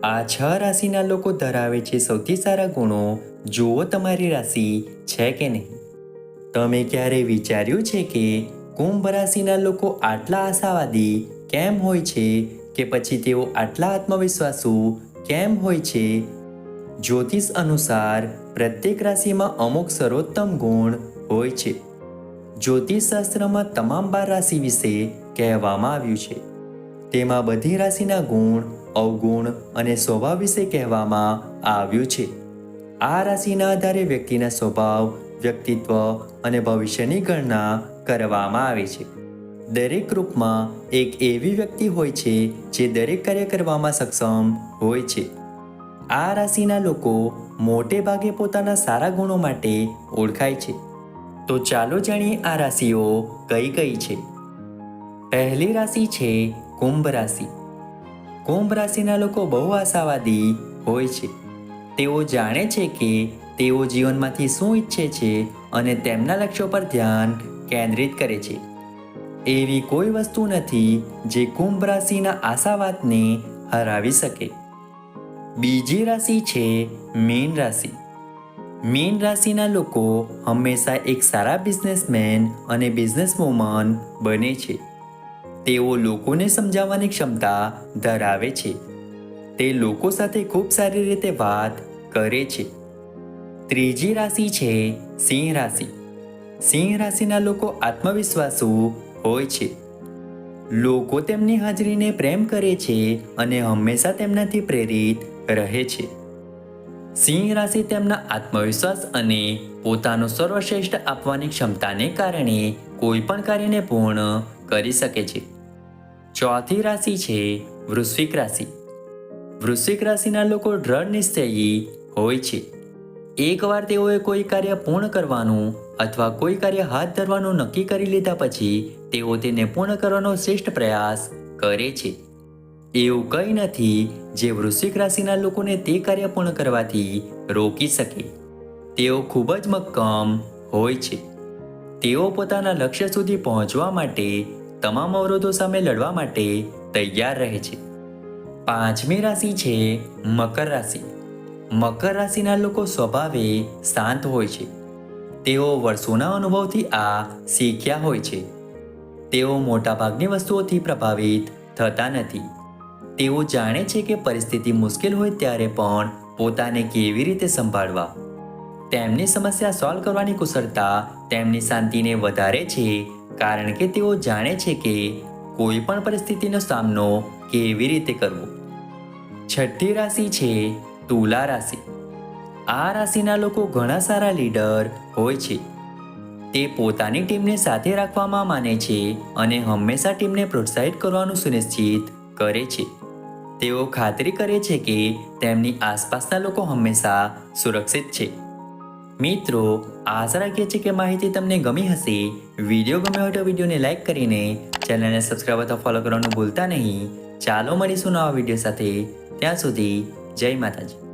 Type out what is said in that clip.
આ 6 રાશિના લોકો ધરાવે છે સૌથી સારા ગુણો. જુઓ તમારી રાશિ છે કે નહીં. તમે ક્યારેય વિચાર્યું છે કે કુંભ રાશિના લોકો આટલા આશાવાદી કેમ હોય છે, કે પછી તેઓ આટલા આત્મવિશ્વાસુ કેમ હોય છે? જ્યોતિષ અનુસાર પ્રત્યેક રાશિમાં અમુક સર્વોત્તમ ગુણ હોય છે. જ્યોતિષશાસ્ત્રમાં તમામ 12 રાશિ વિશે કહેવામાં આવ્યું છે. તેમાં બધી રાશિના ગુણ, અવગુણ અને સ્વભાવ વિશે કહેવામાં આવ્યું છે. આ રાશિના આધારે વ્યક્તિના સ્વભાવ, વ્યક્તિત્વ અને ભવિષ્યની ગણના કરવામાં આવે છે. દરેક ગ્રુપમાં એક એવી વ્યક્તિ હોય છે જે દરેક કાર્ય કરવામાં સક્ષમ હોય છે. આ રાશિના લોકો મોટે ભાગે પોતાના સારા ગુણો માટે ઓળખાય છે. તો ચાલો જાણીએ આ રાશિઓ કઈ કઈ છે. પહેલી રાશિ છે કુંભ રાશિ. કુંભ રાશિના લોકો બહુ આશાવાદી હોય છે. તેઓ જાણે છે કે તેઓ જીવનમાંથી શું ઈચ્છે છે અને તેમના લક્ષ્યો પર ધ્યાન કેન્દ્રિત કરે છે. એવી કોઈ વસ્તુ નથી જે કુંભ રાશિના આશાવાદને હરાવી શકે. બીજી રાશિ છે મીન રાશિ. મીન રાશિના લોકો હંમેશા એક સારા બિઝનેસમેન અને બિઝનેસવુમન બને છે. તેઓ લોકોને સમજાવવાની ક્ષમતા ધરાવે છે. તે લોકો સાથે ખૂબ સારી રીતે વાત કરે છે. ત્રીજી રાશિ છે સિંહ રાશિ. સિંહ રાશિના લોકો આત્મવિશ્વાસુ હોય છે. લોકો તેમની હાજરીને પ્રેમ કરે છે અને હંમેશા તેમનાથી પ્રેરિત રહે છે. સિંહ રાશિ તેમના આત્મવિશ્વાસ અને પોતાનું સર્વશ્રેષ્ઠ આપવાની ક્ષમતાને કારણે કોઈ પણ કાર્યને પૂર્ણ કરી શકે છે. ચોથી રાશિ છે વૃશ્ચિક રાશિ. વૃશ્ચિક રાશિના લોકો દ્રઢ નિશ્ચયી હોય છે. એકવાર તેઓએ કોઈ કાર્ય પૂર્ણ કરવાનું અથવા કોઈ કાર્ય હાથ ધરવાનું નક્કી કરી લીધા પછી તેઓ તેને પૂર્ણ કરવાનો શ્રેષ્ઠ પ્રયાસ કરે છે. એવું કંઈ નથી જે વૃશ્ચિક રાશિના લોકોને તે કાર્ય પૂર્ણ કરવાથી રોકી શકે. તેઓ ખૂબ જ મક્કમ હોય છે. તેઓ પોતાના લક્ષ્ય સુધી પહોંચવા માટે તમામ અવરોધો સામે લડવા માટે તૈયાર રહે છે. પાંચમી રાશિ છે મકર રાશિ. મકર રાશિના લોકો સ્વભાવે શાંત હોય છે. તેઓ વર્ષોના અનુભવથી આ શીખ્યા હોય છે. તેઓ મોટાભાગની વસ્તુઓથી પ્રભાવિત થતા નથી. તેઓ જાણે છે કે પરિસ્થિતિ મુશ્કેલ હોય ત્યારે પણ પોતાને કેવી રીતે સંભાળવા. તેમની સમસ્યા સોલ્વ કરવાની કુશળતા તેમની શાંતિને વધારે છે, કારણ કે તેઓ જાણે છે કે કોઈ પણ પરિસ્થિતિનો સામનો કેવી રીતે કરવો. છઠ્ઠી રાશિ છે તુલા રાશિ. આ રાશિના લોકો ઘણા સારા લીડર હોય છે. તે પોતાની ટીમને સાથે રાખવામાં માને છે અને હંમેશા ટીમને પ્રોત્સાહિત કરવાનું સુનિશ્ચિત કરે છે. તેઓ ખાતરી કરે છે કે તેમની આસપાસના લોકો હંમેશા સુરક્ષિત છે. મિત્રો, આશા રાખીએ છીએ કે માહિતી તમને ગમી હશે. વિડીયો ગમ્યો હોય તો વિડીયોને લાઈક કરીને ચેનલને સબસ્ક્રાઈબ અથવા ફોલો કરવાનું ભૂલતા નહીં. ચાલો મળીશું નવા વિડીયો સાથે. ત્યાં સુધી જય માતાજી.